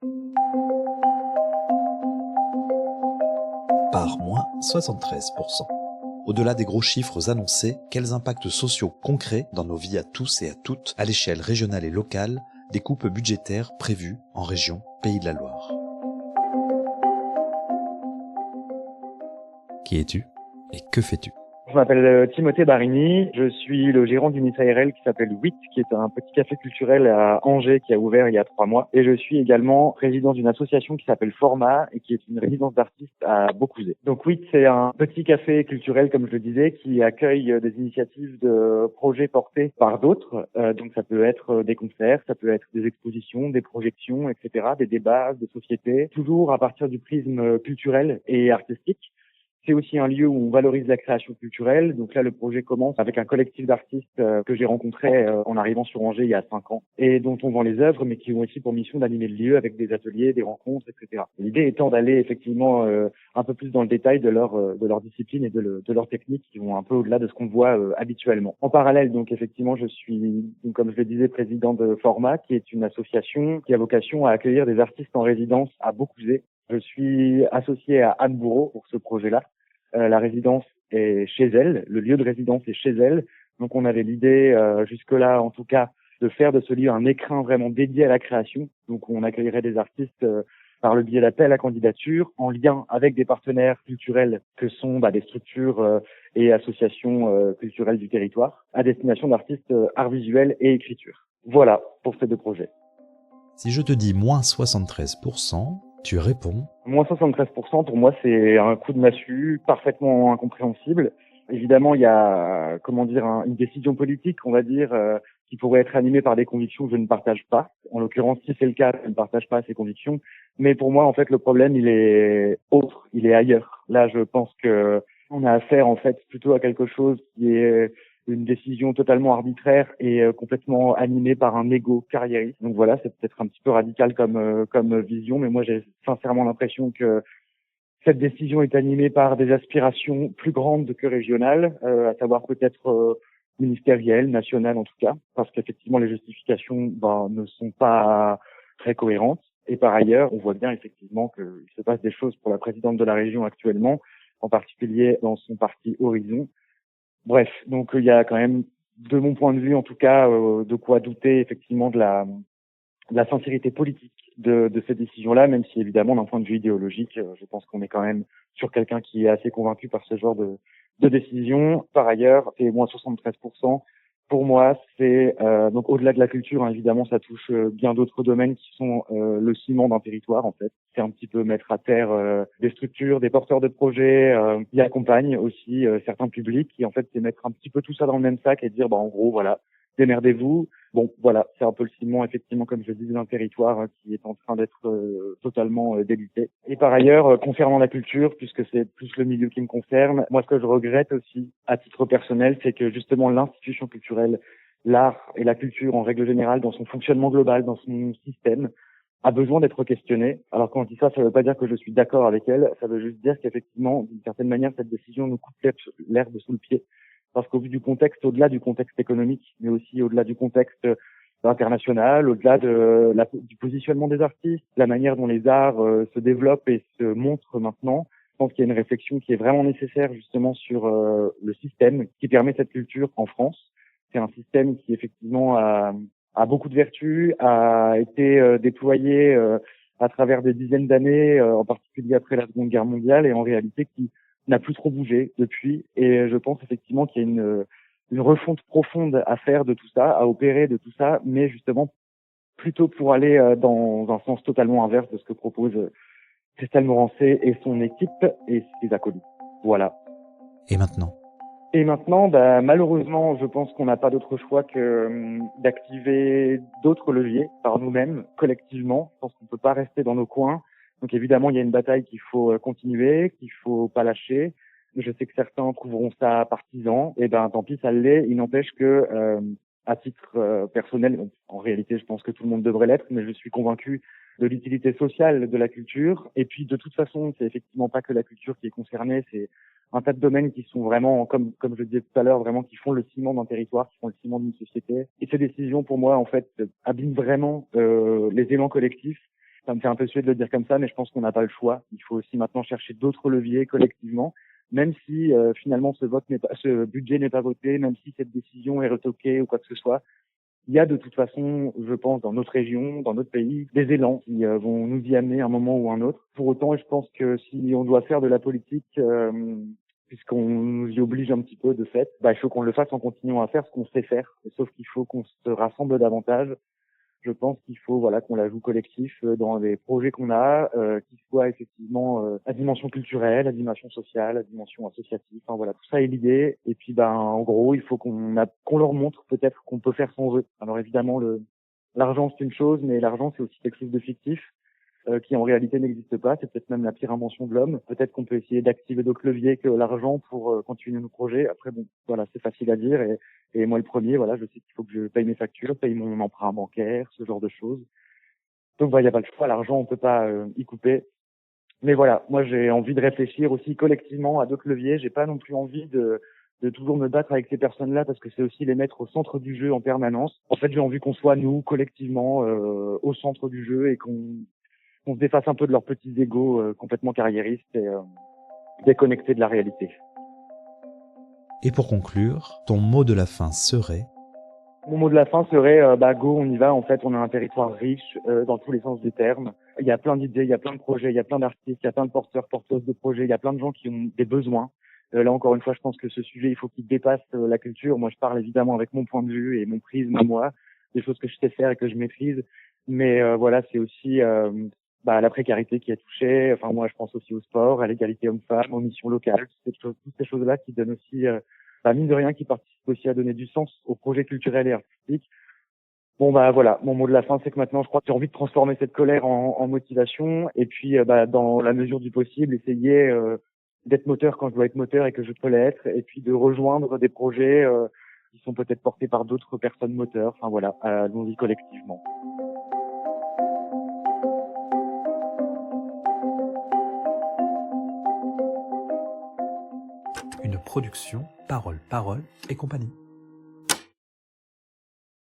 Par moins 73%. Au-delà des gros chiffres annoncés, quels impacts sociaux concrets dans nos vies à tous et à toutes, à l'échelle régionale et locale, des coupes budgétaires prévues en région Pays de la Loire? Qui es-tu et que fais-tu? Je m'appelle Timothée Barini, je suis le gérant d'une SARL qui s'appelle WIT, qui est un petit café culturel à Angers qui a ouvert il y a 3 mois. Et je suis également président d'une association qui s'appelle Format et qui est une résidence d'artistes à Beaucouzé. Donc WIT, c'est un petit café culturel, comme je le disais, qui accueille des initiatives de projets portés par d'autres. Donc ça peut être des concerts, ça peut être des expositions, des projections, etc., des débats, des sociétés, toujours à partir du prisme culturel et artistique. C'est aussi un lieu où on valorise la création culturelle. Donc là, le projet commence avec un collectif d'artistes que j'ai rencontré en arrivant sur Angers il y a 5 ans et dont on vend les œuvres, mais qui ont aussi pour mission d'animer le lieu avec des ateliers, des rencontres, etc. L'idée étant d'aller effectivement un peu plus dans le détail de leur discipline et de leur technique qui vont un peu au-delà de ce qu'on voit habituellement. En parallèle, donc effectivement, je suis, donc, comme je le disais, président de Format, qui est une association qui a vocation à accueillir des artistes en résidence à Beaucouzé. Je suis associé à Anne Bourreau pour ce projet-là. La résidence est chez elle, le lieu de résidence est chez elle. Donc on avait l'idée, jusque-là en tout cas, de faire de ce lieu un écrin vraiment dédié à la création. Donc on accueillerait des artistes par le biais d'appels à candidature, en lien avec des partenaires culturels que sont des structures et associations culturelles du territoire, à destination d'artistes art visuel et écriture. Voilà pour ces 2 projets. Si je te dis moins 73%, tu réponds Moins 73%, pour moi, c'est un coup de massue parfaitement incompréhensible. Évidemment, il y a, une décision politique, on va dire, qui pourrait être animée par des convictions que je ne partage pas. En l'occurrence, si c'est le cas, je ne partage pas ces convictions. Mais pour moi, en fait, le problème, il est autre, il est ailleurs. Là, je pense que on a affaire, en fait, plutôt à quelque chose qui est une décision totalement arbitraire et complètement animée par un ego carriériste. Donc voilà, c'est peut-être un petit peu radical comme vision, mais moi j'ai sincèrement l'impression que cette décision est animée par des aspirations plus grandes que régionales, à savoir peut-être ministérielles, nationales en tout cas, parce qu'effectivement les justifications ne sont pas très cohérentes. Et par ailleurs, on voit bien effectivement qu'il se passe des choses pour la présidente de la région actuellement, en particulier dans son parti Horizon. Bref, donc il y a quand même, de mon point de vue en tout cas, de quoi douter effectivement de la sincérité politique de ces décisions-là, même si évidemment d'un point de vue idéologique, je pense qu'on est quand même sur quelqu'un qui est assez convaincu par ce genre de décision. Par ailleurs, c'est moins 73%. Pour moi, c'est donc au-delà de la culture, hein, évidemment, ça touche bien d'autres domaines qui sont le ciment d'un territoire en fait. C'est un petit peu mettre à terre des structures, des porteurs de projets qui accompagnent aussi certains publics, et en fait, c'est mettre un petit peu tout ça dans le même sac et dire, en gros, voilà, démerdez-vous. Bon, voilà, c'est un peu le ciment, effectivement, comme je disais, d'un territoire qui est en train d'être totalement débité. Et par ailleurs, concernant la culture, puisque c'est plus le milieu qui me concerne, moi, ce que je regrette aussi, à titre personnel, c'est que justement l'institution culturelle, l'art et la culture en règle générale, dans son fonctionnement global, dans son système, a besoin d'être questionnée. Alors quand je dis ça, ça ne veut pas dire que je suis d'accord avec elle, ça veut juste dire qu'effectivement, d'une certaine manière, cette décision nous coupe l'herbe sous le pied. Parce qu'au vu du contexte, au-delà du contexte économique, mais aussi au-delà du contexte international, au-delà du positionnement des artistes, la manière dont les arts se développent et se montrent maintenant, je pense qu'il y a une réflexion qui est vraiment nécessaire justement sur le système qui permet cette culture en France. C'est un système qui effectivement a beaucoup de vertus, a été déployé à travers des dizaines d'années, en particulier après la Seconde Guerre mondiale, et en réalité qui n'a plus trop bougé depuis. Et je pense effectivement qu'il y a une refonte profonde à faire de tout ça, à opérer de tout ça, mais justement plutôt pour aller dans un sens totalement inverse de ce que propose Christelle Morancé et son équipe et ses acolytes. Voilà. Et maintenant? Et maintenant, malheureusement, je pense qu'on n'a pas d'autre choix que d'activer d'autres leviers par nous-mêmes, collectivement. Je pense qu'on ne peut pas rester dans nos coins. Donc évidemment, il y a une bataille qu'il faut continuer, qu'il faut pas lâcher. Je sais que certains trouveront ça partisan. Et tant pis, ça l'est. Il n'empêche que, à titre personnel, en réalité, je pense que tout le monde devrait l'être, mais je suis convaincu de l'utilité sociale de la culture. Et puis, de toute façon, c'est effectivement pas que la culture qui est concernée, c'est un tas de domaines qui sont vraiment, comme je disais tout à l'heure, vraiment qui font le ciment d'un territoire, qui font le ciment d'une société. Et ces décisions, pour moi, en fait, abîment vraiment les élans collectifs Ça me fait un peu suer de le dire comme ça, mais je pense qu'on n'a pas le choix. Il faut aussi maintenant chercher d'autres leviers collectivement, même si finalement ce budget n'est pas voté, même si cette décision est retoquée ou quoi que ce soit. Il y a de toute façon, je pense, dans notre région, dans notre pays, des élans qui vont nous y amener à un moment ou un autre. Pour autant, je pense que si on doit faire de la politique, puisqu'on nous y oblige un petit peu de fait, il faut qu'on le fasse en continuant à faire ce qu'on sait faire. Sauf qu'il faut qu'on se rassemble davantage. Je pense qu'il faut qu'on la joue collectif dans les projets qu'on a, qu'il soit effectivement à dimension culturelle, à dimension sociale, à dimension associative. Enfin voilà, tout ça est l'idée. Et puis en gros, il faut qu'on leur montre peut-être qu'on peut faire sans eux. Alors évidemment, l'argent c'est une chose, mais l'argent c'est aussi quelque chose de fictif. Qui en réalité n'existe pas. C'est peut-être même la pire invention de l'homme. Peut-être qu'on peut essayer d'activer d'autres leviers que l'argent pour continuer nos projets. Après, c'est facile à dire. Et moi, le premier, je sais qu'il faut que je paye mes factures, paye mon emprunt bancaire, ce genre de choses. Donc, il n'y a pas le choix. L'argent, on peut pas y couper. Mais voilà, moi, j'ai envie de réfléchir aussi collectivement à d'autres leviers. J'ai pas non plus envie de toujours me battre avec ces personnes-là parce que c'est aussi les mettre au centre du jeu en permanence. En fait, j'ai envie qu'on soit, nous, collectivement, au centre du jeu et qu'on se défasse un peu de leurs petits égos complètement carriéristes et déconnectés de la réalité. Et pour conclure, ton mot de la fin serait? Mon mot de la fin serait go, on y va. En fait, on a un territoire riche dans tous les sens du terme. Il y a plein d'idées, il y a plein de projets, il y a plein d'artistes, il y a plein de porteurs, porteuses de projets, il y a plein de gens qui ont des besoins. Là, encore une fois, je pense que ce sujet, il faut qu'il dépasse la culture. Moi, je parle évidemment avec mon point de vue et mon prisme à moi, des choses que je sais faire et que je maîtrise. Mais c'est aussi la précarité qui est touchée. Enfin, moi, je pense aussi au sport, à l'égalité homme-femme, aux missions locales, toutes ces choses-là qui donnent aussi, mine de rien, qui participent aussi à donner du sens aux projets culturels et artistiques. Mon mot de la fin, c'est que maintenant, je crois que j'ai envie de transformer cette colère en motivation et puis, dans la mesure du possible, essayer d'être moteur quand je dois être moteur et que je peux l'être, et puis de rejoindre des projets qui sont peut-être portés par d'autres personnes moteurs. Enfin voilà, allons-y collectivement. Une production Parole et compagnie.